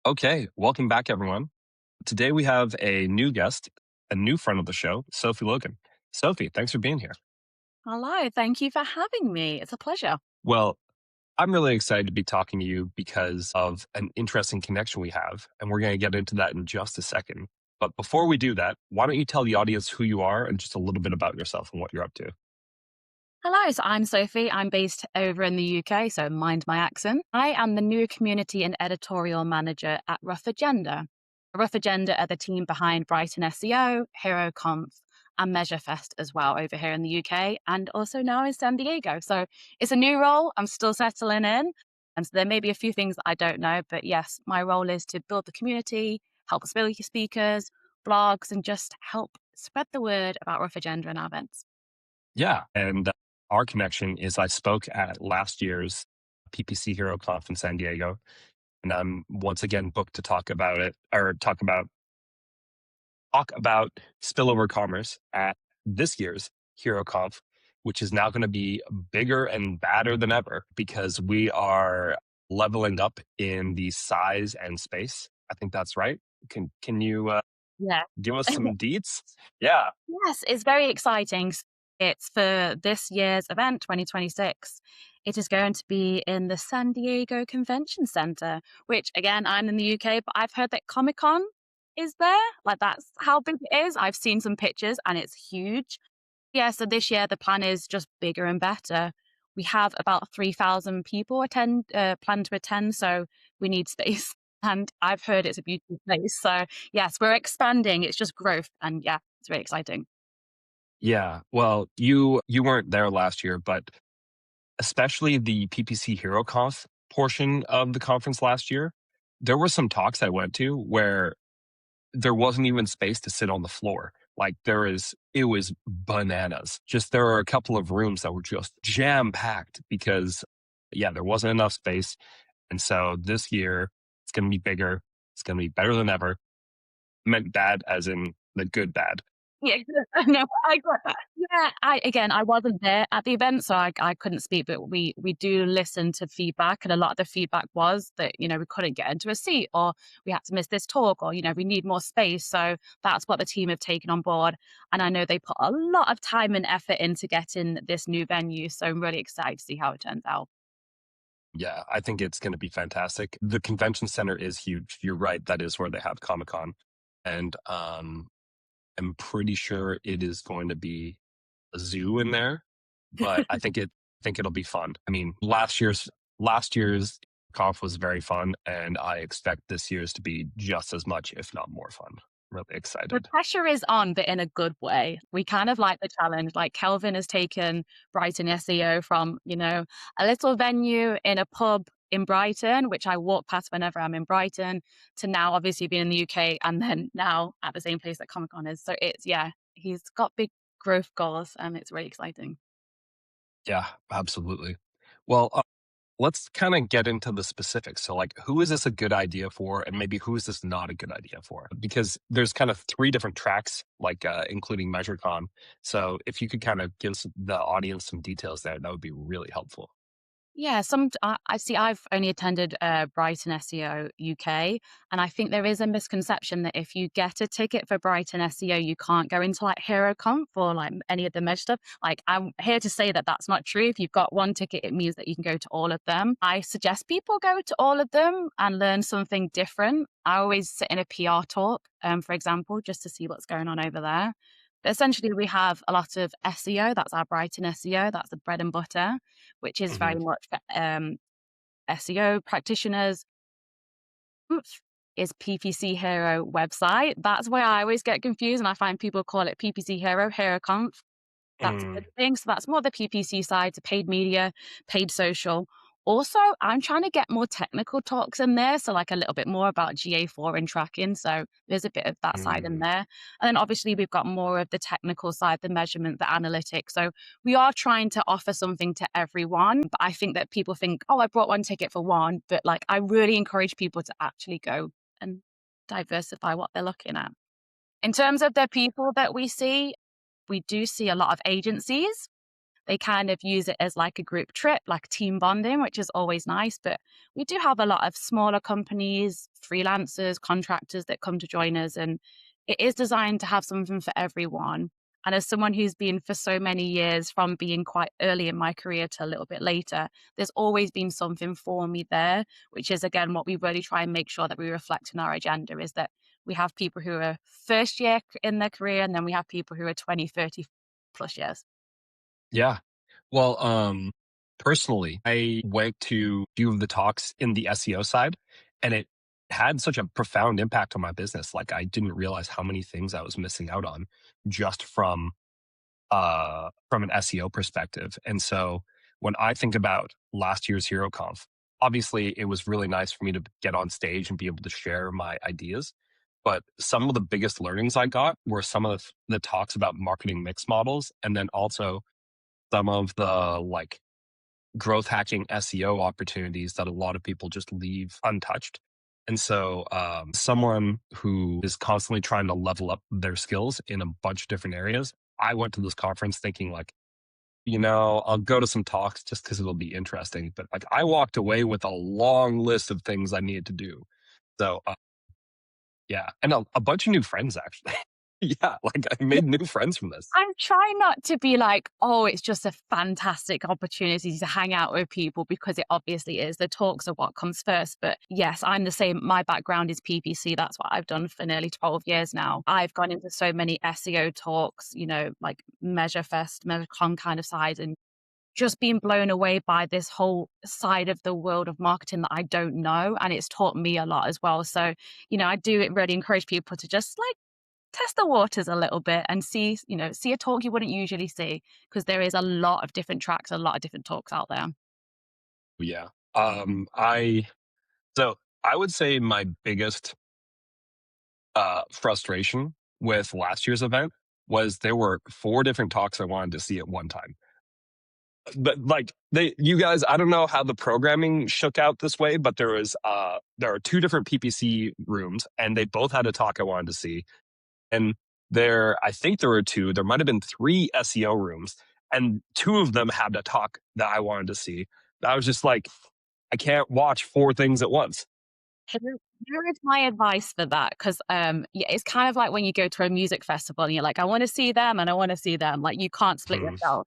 Okay, welcome back, everyone. Today we have a new guest, a new friend of the show, Sophie Logan. Sophie, thanks for being here. Hello, thank you for having me. It's a pleasure. Well, I'm really excited to be talking to you because of an interesting connection we have, and we're going to get into that in just a second. But before we do that, why don't you tell the audience who you are and just a little bit about yourself and what you're up to? Hello, so I'm Sophie. I'm based over in the UK, so mind my accent. I am the new community and editorial manager at Rough Agenda. Rough Agenda are the team behind Brighton SEO, HeroConf, and MeasureFest as well over here in the UK, and also now in San Diego. So it's a new role. I'm still settling in. And so there may be a few things that I don't know, but yes, my role is to build the community, help speakers, blogs, and just help spread the word about Rough Agenda and our events. Yeah, and our connection is I spoke at last year's PPC Hero Conf in San Diego, and I'm once again booked to talk about spillover commerce at this year's HeroConf, which is now going to be bigger and badder than ever because we are leveling up in the size and space. I think that's right. Can you Yeah. give us some deets? Yeah, Yes, it's very exciting. It's for this year's event, 2026. It is going to be in the San Diego Convention Center, which again, I'm in the UK, but I've heard that Comic Con is there. Like, that's how big it is. I've seen some pictures and it's huge. Yeah, so this year the plan is just bigger and better. We have about 3,000 people plan to attend, so we need space. And I've heard it's a beautiful place. So yes, we're expanding. It's just growth, and yeah, it's very exciting. yeah. Well, you weren't there last year, but especially the PPC HeroConf portion of the conference last year, there were some talks I went to where there wasn't even space to sit on the floor. Like it was bananas. Just there are a couple of rooms that were just jam packed because, yeah, there wasn't enough space. And so this year it's going to be bigger. It's going to be better than ever. I meant bad as in the good bad. Yeah, no, I got that. Yeah, I wasn't there at the event, so I couldn't speak, but we do listen to feedback, and a lot of the feedback was that, we couldn't get into a seat, or we had to miss this talk, or, we need more space. So that's what the team have taken on board. And I know they put a lot of time and effort into getting this new venue. So I'm really excited to see how it turns out. Yeah, I think it's going to be fantastic. The convention center is huge. You're right. That is where they have Comic Con. And I'm pretty sure it is going to be a zoo in there, but I think it'll be fun. I mean, last year's conf was very fun, and I expect this year's to be just as much, if not more fun. Really The excited. pressure is on, but in a good way. We kind of like the challenge. Like, Kelvin has taken Brighton SEO from, a little venue in a pub in Brighton, which I walk past whenever I'm in Brighton, to now obviously being in the UK, and then now at the same place that Comic Con is. So yeah, he's got big growth goals and it's really exciting. Yeah, absolutely. Well, let's kind of get into the specifics. So, like, who is this a good idea for, and maybe who is this not a good idea for? Because there's kind of three different tracks, like including MeasureCon. So, if you could kind of give the audience some details there, that would be really helpful. Yeah, I see. I've only attended Brighton SEO UK, and I think there is a misconception that if you get a ticket for Brighton SEO, you can't go into like HeroConf or like any of the measure stuff. Like, I'm here to say that that's not true. If you've got one ticket, it means that you can go to all of them. I suggest people go to all of them and learn something different. I always sit in a PR talk, for example, just to see what's going on over there. But essentially, we have a lot of SEO. That's our Brighton SEO. That's the bread and butter, which is Hmm. very much for SEO practitioners. Oops, is PPC Hero website. That's where I always get confused, and I find people call it PPC Hero, HeroConf. That's a good Mm. thing. So that's more the PPC side, to paid media, paid social. Also, I'm trying to get more technical talks in there. So, like, a little bit more about GA4 and tracking. So there's a bit of that side in Mm. there. And then obviously we've got more of the technical side, the measurement, the analytics. So we are trying to offer something to everyone. But I think that people think, oh, I brought one ticket for one. But like, I really encourage people to actually go and diversify what they're looking at. In terms of the people that we do see a lot of agencies. they kind of use it as like a group trip, like team bonding, which is always nice. But we do have a lot of smaller companies, freelancers, contractors that come to join us, and it is designed to have something for everyone. And as someone who's been for so many years, from being quite early in my career to a little bit later, there's always been something for me there, which is again what we really try and make sure that we reflect in our agenda, is that we have people who are first year in their career, and then we have people who are 20, 30 plus years. Yeah. Well, personally, I went to a few of the talks in the SEO side, and it had such a profound impact on my business. Like I didn't realize how many things I was missing out on just from an SEO perspective. And so when I think about last year's HeroConf, obviously it was really nice for me to get on stage and be able to share my ideas. But some of the biggest learnings I got were some of the talks about marketing mix models, and then also some of the like growth hacking SEO opportunities that a lot of people just leave untouched. And so, someone who is constantly trying to level up their skills in a bunch of different areas, I went to this conference thinking like, I'll go to some talks just because it'll be interesting. But like, I walked away with a long list of things I needed to do. So, yeah, and a bunch of new friends actually. Yeah, like I made new friends from this. I'm trying not to be like, oh, it's just a fantastic opportunity to hang out with people, because it obviously is. The talks are what comes first. But yes, I'm the same. My background is PPC. That's what I've done for nearly 12 years now. I've gone into so many SEO talks, like MeasureFest, MeasureCon kind of side, and just being blown away by this whole side of the world of marketing that I don't know. And it's taught me a lot as well. So, I do really encourage people to just like test the waters a little bit and see a talk you wouldn't usually see, because there is a lot of different tracks, a lot of different talks out there. Yeah. I so I would say my biggest frustration with last year's event was there were four different talks I wanted to see at one time. But like you guys, I don't know how the programming shook out this way, but there are two different PPC rooms, and they both had a talk I wanted to see. And I think there were two. There might have been three SEO rooms, and two of them had a talk that I wanted to see. I was just like, I can't watch four things at once. Here is my advice for that, because yeah, it's kind of like when you go to a music festival and you're like, I want to see them and I want to see them. Like, you can't split Hmm. yourself.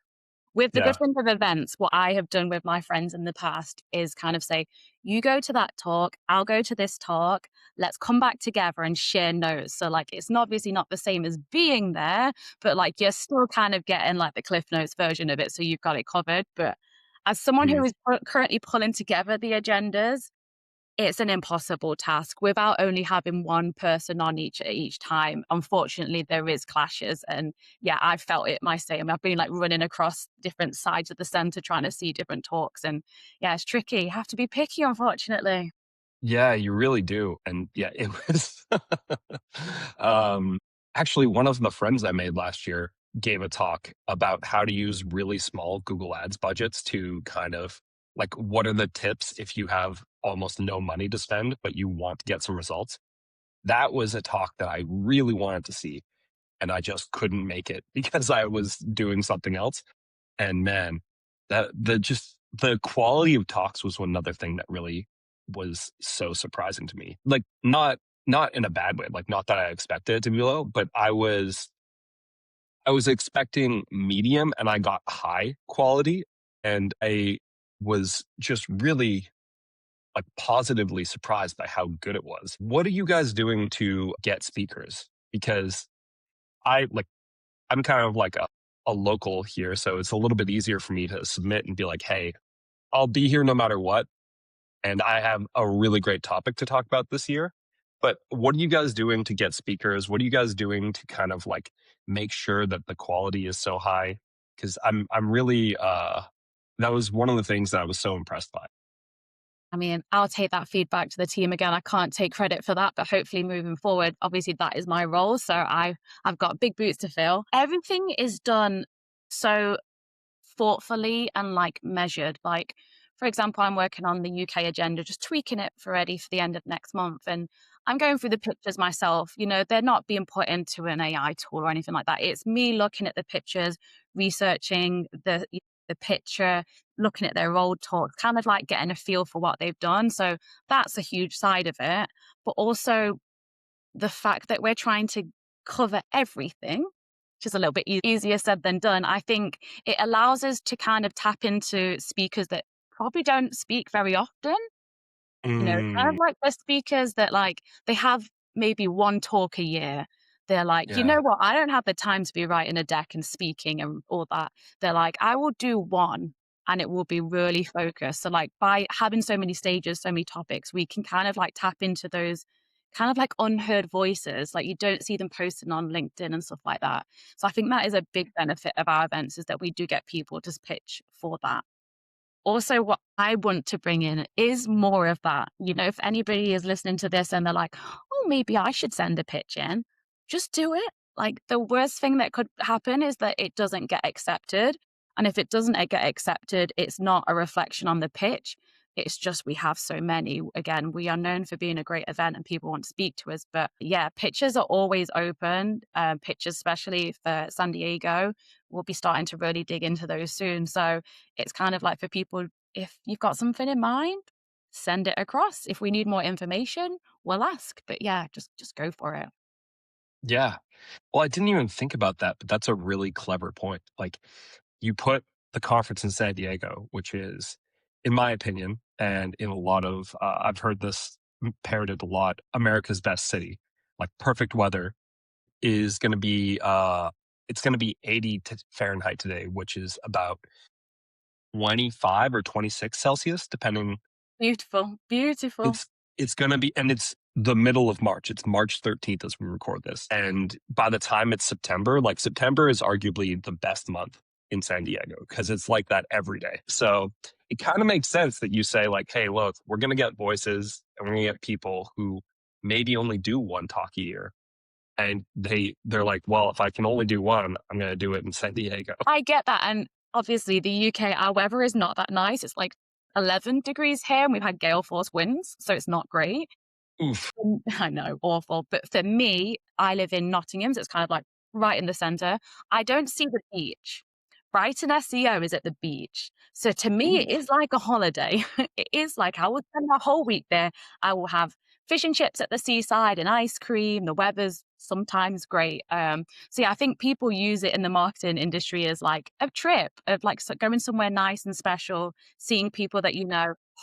With the Yeah. different of events, what I have done with my friends in the past is kind of say, you go to that talk, I'll go to this talk, let's come back together and share notes. So like, it's not obviously not the same as being there, but like you're still kind of getting like the Cliff Notes version of it. So you've got it covered. But as someone Mhm. who is currently pulling together the agendas, it's an impossible task without only having one person on each at each time. Unfortunately, there is clashes, and yeah, I've felt it my same. I've been like running across different sides of the center trying to see different talks, and yeah, it's tricky. You have to be picky, unfortunately. Yeah, you really do. And yeah, it was um actually one of the friends I made last year gave a talk about how to use really small Google Ads budgets to kind of like what are the tips if you have almost no money to spend but you want to get some results. That was a talk that I really wanted to see, and I just couldn't make it because I was doing something else. And man, the quality of talks was another thing that really was so surprising to me. Like not in a bad way, like not that I expected it to be low, but I was expecting medium and I got high quality, and I was just really like positively surprised by how good it was. What are you guys doing to get speakers? Because I'm kind of like a local here, so it's a little bit easier for me to submit and be like, hey, I'll be here no matter what. And I have a really great topic to talk about this year. But what are you guys doing to get speakers? What are you guys doing to kind of like make sure that the quality is so high? Because I'm really that was one of the things that I was so impressed by. I mean, I'll take that feedback to the team again. I can't take credit for that, but hopefully moving forward, obviously that is my role. So I've got big boots to fill. Everything is done so thoughtfully and like measured. Like, for example, I'm working on the UK agenda, just tweaking it for ready for the end of next month. And I'm going through the pictures myself. They're not being put into an AI tool or anything like that. It's me looking at the pictures, researching the picture, looking at their old talks, kind of like getting a feel for what they've done. So that's a huge side of it. But also the fact that we're trying to cover everything, which is a little bit easier said than done. I think it allows us to kind of tap into speakers that probably don't speak very often. Kind of Mm, like the speakers that, like, they have maybe one talk a year. They're like, "You yeah. know what? I don't have the time to be writing a deck and speaking and all that." They're like, "I will do one, and it will be really focused." So, like, by having so many stages, so many topics, we can kind of, like, tap into those kind of like unheard voices, like, you don't see them posting on LinkedIn and stuff like that. So I think that is a big benefit of our events is that we do get people to pitch for that. Also, what I want to bring in is more of that. If anybody is listening to this and they're like, oh, maybe I should send a pitch in, just do it. Like, the worst thing that could happen is that it doesn't get accepted. And if it doesn't get accepted, it's not a reflection on the pitch. It's just we have so many. Again, we are known for being a great event and people want to speak to us. But yeah, pitches are always open, pitches, especially for San Diego. We'll be starting to really dig into those soon. So it's kind of like for people, if you've got something in mind, send it across. If we need more information, we'll ask. But yeah, just go for it. Yeah. Well, I didn't even think about that, but that's a really clever point. Like, you put the conference in San Diego, which is, in my opinion, and in a lot of, I've heard this parroted a lot, America's best city. Like, perfect weather is going to be, it's going to be 80 Fahrenheit today, which is about 25 or 26 Celsius, depending. Beautiful, beautiful. It's it's gonna be, and it's the middle of March. It's March 13th as we record this. And by the time it's September, like, September is arguably the best month in San Diego because it's like that every day. So it kind of makes sense that you say, like, hey, look, we're gonna get voices and we're gonna get people who maybe only do one talk a year. And they're like, well, if I can only do one, I'm gonna do it in San Diego. I get that. And obviously, the UK, our weather is not that nice. It's like 11 degrees here, and we've had gale force winds. So it's not great. Oof. I know, awful. But for me, I live in Nottingham, so it's kind of like right in the center. I don't see the beach. Brighton SEO is at the beach. So to me, it Ooh. is like a holiday. It is like I will spend my whole week there. I will have fish and chips at the seaside and ice cream. The weather's sometimes great. So yeah, I think people use it in the marketing industry as like a trip of like going somewhere nice and special, seeing people that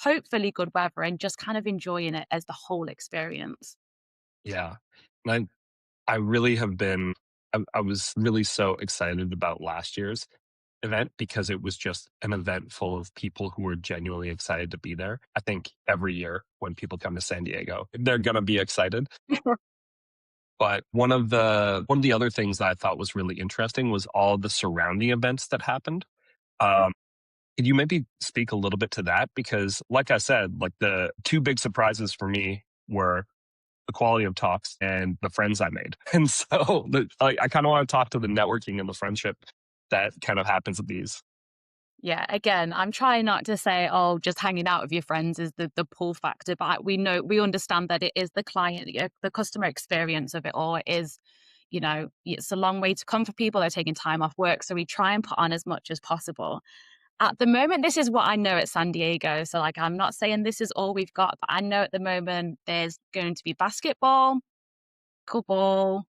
hopefully good weather, and just kind of enjoying it as the whole experience. Yeah. And I really have been, I was really so excited about last year's event because it was just an event full of people who were genuinely excited to be there. I think every year when people come to San Diego, they're going to be excited. But one of the other things that I thought was really interesting was all the surrounding events that happened. Um, could you maybe speak a little bit to that? Because, like I said, like, the two big surprises for me were the quality of talks and the friends I made. And so I kind of want to talk to the networking and the friendship that kind of happens at these. Yeah, again, I'm trying not to say, oh, just hanging out with your friends is the pull factor, but we understand that it is the client, the customer experience of it all. It is, it's a long way to come for people. They're taking time off work. So we try and put on as much as possible. At the moment, this is what I know at San Diego. So, like, I'm not saying this is all we've got, but I know at the moment there's going to be basketball, pickleball,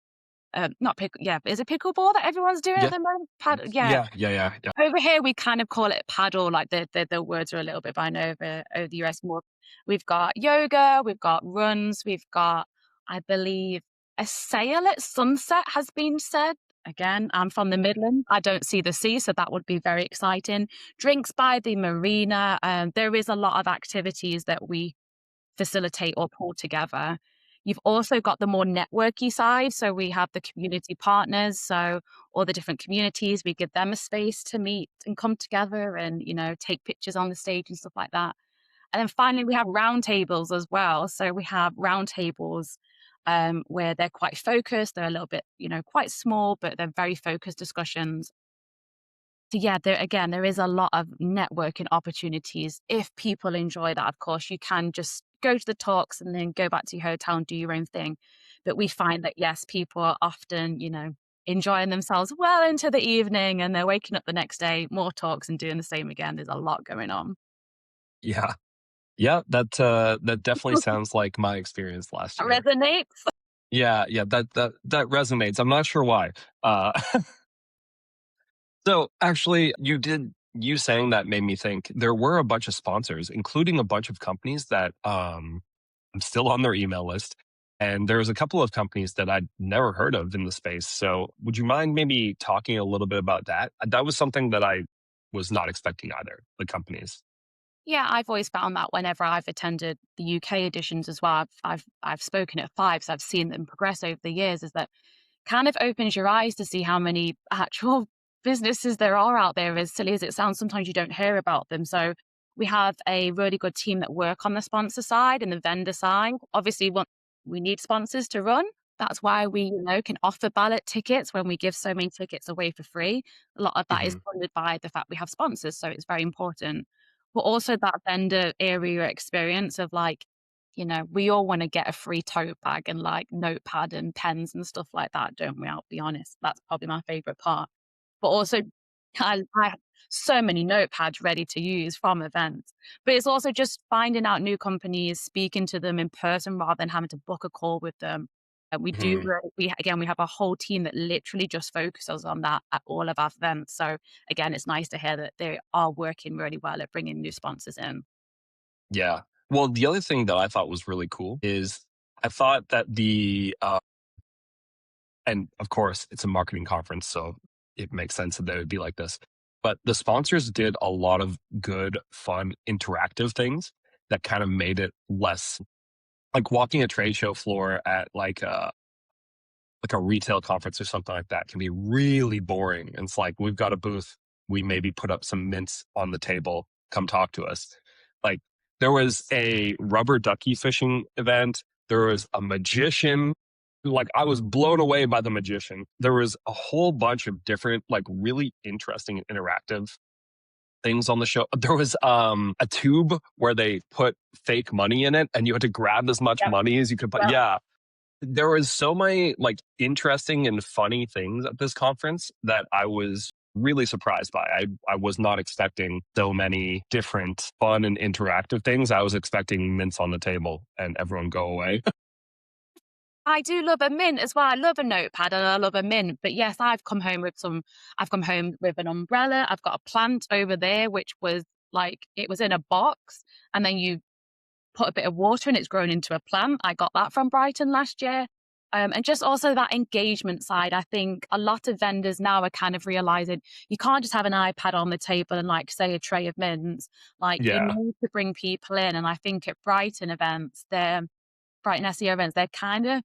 not pickle, yeah, is it pickleball that everyone's doing at Yeah. the moment? Yeah, Yeah. Yeah. Yeah. Yeah. over here, we kind of call it paddle, like the words are a little bit, but I know over the US more. We've got yoga, we've got runs, we've got, I believe, a sail at sunset has been said. Again, I'm from the Midlands. I don't see the sea, so that would be very exciting. Drinks by the marina. There is a lot of activities that we facilitate or pull together. You've also got the more networky side. So we have the community partners. So all the different communities, we give them a space to meet and come together and, take pictures on the stage and stuff like that. And then finally, we have roundtables as well. So we have roundtables where they're quite focused. They're a little bit, quite small, but they're very focused discussions. So yeah, there is a lot of networking opportunities. If people enjoy that, of course, you can just go to the talks and then go back to your hotel and do your own thing. But we find that yes, people are often, enjoying themselves well into the evening, and they're waking up the next day, more talks and doing the same again. There's a lot going on. Yeah. Yeah, that definitely sounds like my experience last That year. resonates. Yeah, yeah, that resonates. I'm not sure why. Uh, so actually, you saying that made me think there were a bunch of sponsors, including a bunch of companies that I'm still on their email list, and there's a couple of companies that I'd never heard of in the space. So would you mind maybe talking a little bit about that? That was something that I was not expecting either. The companies. Yeah, I've always found that whenever I've attended the UK editions as well, I've spoken at 5, so I've seen them progress over the years, is that kind of opens your eyes to see how many actual businesses there are out there. As silly as it sounds, sometimes you don't hear about them. So we have a really good team that work on the sponsor side and the vendor side. Obviously, we need sponsors to run. That's why we, can offer ballot tickets when we give so many tickets away for free. A lot of that is Hmm. funded by the fact we have sponsors, so it's very important. But also that vendor area experience of like, we all want to get a free tote bag and like notepad and pens and stuff like that, don't we? I'll be honest. That's probably my favorite part. But also, I have so many notepads ready to use from events. But it's also just finding out new companies, speaking to them in person rather than having to book a call with them. And Hmm. we have a whole team that literally just focuses on that at all of our events. So again, it's nice to hear that they are working really well at bringing new sponsors in. Yeah. Well, the other thing that I thought was really cool is I thought that and of course it's a marketing conference, so it makes sense that they would be like this. But the sponsors did a lot of good, fun, interactive things that kind of made it less like walking a trade show floor at like a retail conference or something like that can be really boring. And it's like, we've got a booth. We maybe put up some mints on the table. Come talk to us. Like there was a rubber ducky fishing event. There was a magician. Like I was blown away by the magician. There was a whole bunch of different, like really interesting and interactive things on the show. There was a tube where they put fake money in it and you had to grab as much Yep. money as you could put. Yep. Yeah, there was so many like interesting and funny things at this conference that I was really surprised by. I was not expecting so many different fun and interactive things. I was expecting mints on the table and everyone go away. I do love a mint as well. I love a notepad and I love a mint. But yes, I've come home with an umbrella. I've got a plant over there, which was like, it was in a box. And then you put a bit of water and it's grown into a plant. I got that from Brighton last year. And just also that engagement side, I think a lot of vendors now are kind of realizing you can't just have an iPad on the table and like say a tray of mints. Like you Yeah. need to bring people in. And I think at Brighton SEO events, they're kind of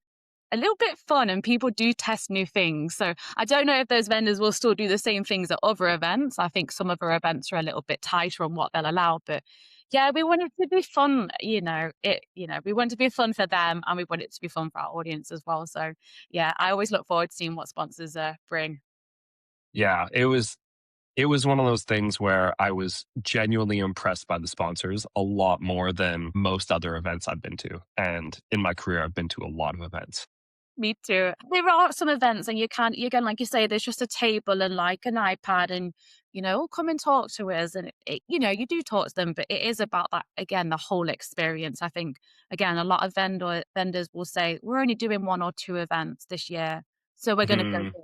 a little bit fun and people do test new things. So I don't know if those vendors will still do the same things at other events. I think some of our events are a little bit tighter on what they'll allow, but yeah, we want it to be fun, we want it to be fun for them and we want it to be fun for our audience as well. So yeah, I always look forward to seeing what sponsors bring. Yeah. It was one of those things where I was genuinely impressed by the sponsors a lot more than most other events I've been to. And in my career, I've been to a lot of events. Me too. There are some events and you can, like you say, there's just a table and like an iPad and, "Oh, come and talk to us." And you do talk to them, but it is about that, again, the whole experience. I think, again, a lot of vendors will say, "We're only doing 1 or 2 events this year. So we're going to go Mhm. big.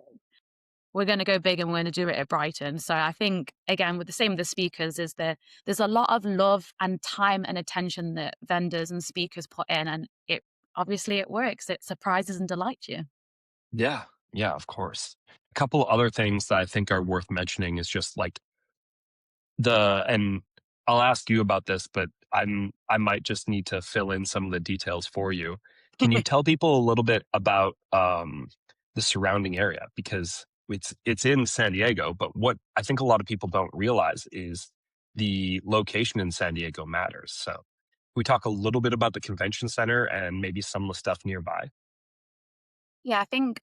We're going to go big and we're going to do it at Brighton." So I think, again, with the same with the speakers, there's a lot of love and time and attention that vendors and speakers put in. And obviously it works. It surprises and delights you. Yeah. Yeah, of course. A couple other things that I think are worth mentioning is just like and I'll ask you about this, but I might just need to fill in some of the details for you. Can you tell people a little bit about the surrounding area because it's in San Diego, but what I think a lot of people don't realize is the location in San Diego matters. So we talk a little bit about the convention center and maybe some of the stuff nearby. Yeah, I think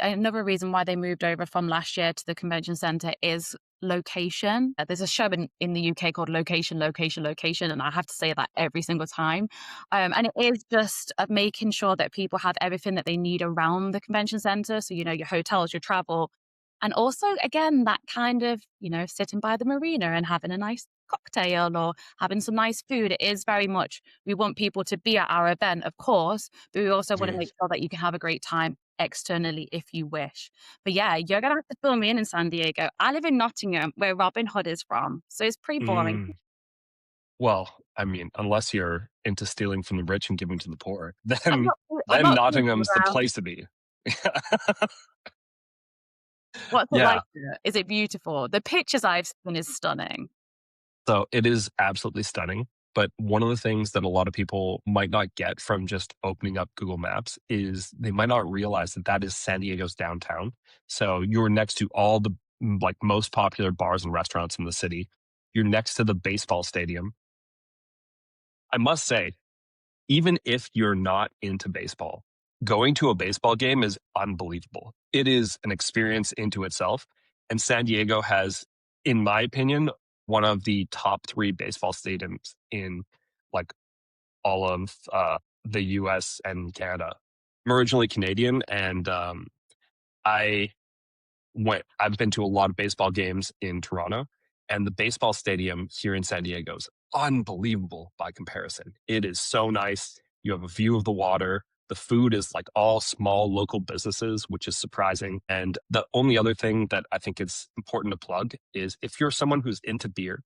another reason why they moved over from last year to the convention center is location. There's a show in the UK called Location, Location, Location, and I have to say that every single time. And it is just making sure that people have everything that they need around the convention center. So, your hotels, your travel, and also, again, that kind of, sitting by the marina and having a nice cocktail or having some nice food. It is very much, we want people to be at our event, of course, but we also want to Mhm. make sure that you can have a great time externally if you wish. But yeah, you're going to have to fill me in San Diego. I live in Nottingham, where Robin Hood is from. So it's pretty boring. Mm. Well, I mean, unless you're into stealing from the rich and giving to the poor, I'm then not, I'm not thinking Nottingham's the around. place to be. What's it Yeah. like there? Is it beautiful? The pictures I've seen is stunning. So it is absolutely stunning. But one of the things that a lot of people might not get from just opening up Google Maps is they might not realize that that is San Diego's downtown. So you're next to all the like most popular bars and restaurants in the city. You're next to the baseball stadium. I must say, even if you're not into baseball, going to a baseball game is unbelievable. It is an experience into itself. And San Diego has, in my opinion, one of the top three baseball stadiums in like all of the US and Canada. I'm originally Canadian, and I I've been to a lot of baseball games in Toronto, and the baseball stadium here in San Diego is unbelievable by comparison. It is so nice. You have a view of the water. The food is like all small local businesses, which is surprising. And the only other thing that I think is important to plug is if you're someone who's into beer,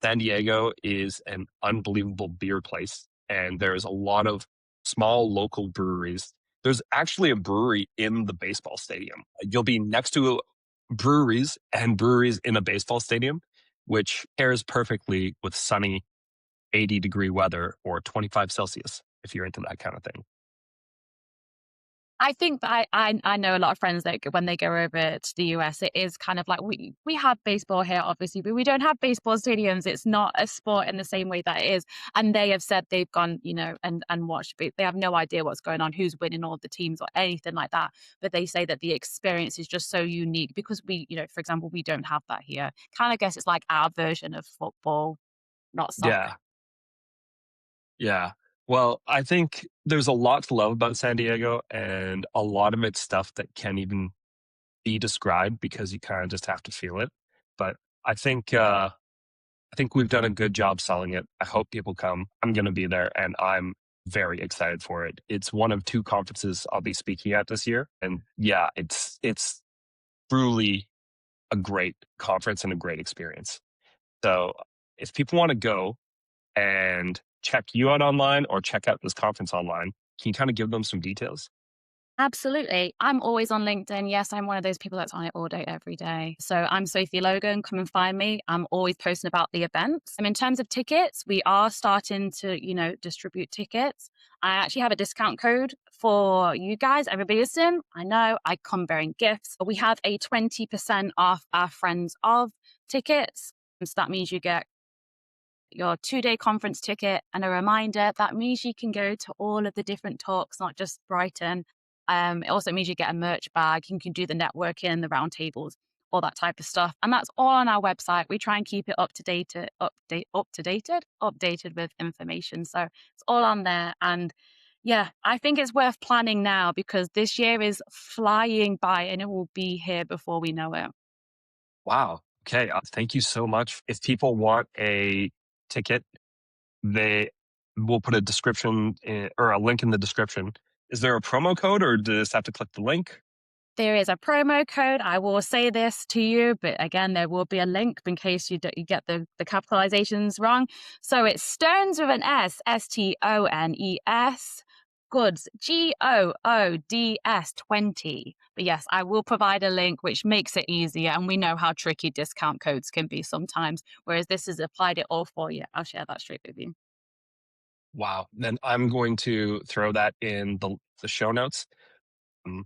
San Diego is an unbelievable beer place. And there's a lot of small local breweries. There's actually a brewery in the baseball stadium. You'll be next to breweries in a baseball stadium, which pairs perfectly with sunny 80-degree weather or 25 Celsius if you're into that kind of thing. I think that I know a lot of friends that when they go over to the US, it is kind of like we have baseball here, obviously, but we don't have baseball stadiums. It's not a sport in the same way that it is. And they have said they've gone, and watched, but they have no idea what's going on, who's winning all the teams or anything like that. But they say that the experience is just so unique because we, for example, we don't have that here. Kind of guess it's like our version of football, not soccer. Yeah. Yeah. Well, I think there's a lot to love about San Diego, and a lot of it's stuff that can't even be described because you kind of just have to feel it. But I think I think we've done a good job selling it. I hope people come. I'm going to be there, and I'm very excited for it. It's one of two conferences I'll be speaking at this year, and yeah, it's truly a great conference and a great experience. So if people want to go and check you out online or check out this conference online, can you kind of give them some details? Absolutely. I'm always on LinkedIn. Yes, I'm one of those people that's on it all day, every day. So I'm Sophie Logan. Come and find me. I'm always posting about the events. And in terms of tickets, we are starting to, distribute tickets. I actually have a discount code for you guys. Everybody listen. I know I come bearing gifts. We have a 20% off our Friends of tickets. So that means you get your 2-day conference ticket and a reminder. That means you can go to all of the different talks, not just Brighton. It also means you get a merch bag. You can do the networking, the roundtables, all that type of stuff. And that's all on our website. We try and keep it updated with information. So it's all on there. And yeah, I think it's worth planning now because this year is flying by and it will be here before we know it. Wow. Okay. Thank you so much. If people want a ticket, they will put a description or a link in the description. Is there a promo code or do they just have to click the link? There is a promo code. I will say this to you, but again, there will be a link in case you get the capitalizations wrong. So it's Stones with an S, STONES, Goods, GOODS 20. But yes, I will provide a link which makes it easier. And we know how tricky discount codes can be sometimes, whereas this has applied it all for you. I'll share that straight with you. Wow. Then I'm going to throw that in the show notes. Um,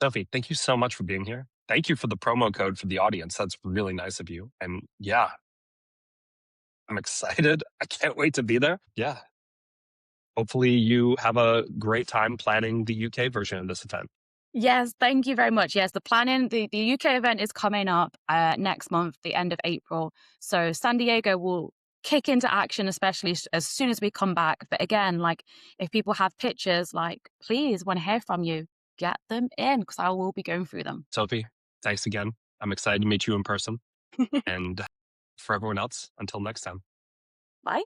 Sophie, thank you so much for being here. Thank you for the promo code for the audience. That's really nice of you. And yeah, I'm excited. I can't wait to be there. Yeah. Hopefully you have a great time planning the UK version of this event. Yes, thank you very much. Yes, the UK event is coming up next month, the end of April. So San Diego will kick into action, especially as soon as we come back. But again, like if people have pictures, like please want to hear from you, get them in because I will be going through them. Sophie, thanks again. I'm excited to meet you in person. And for everyone else, until next time. Bye.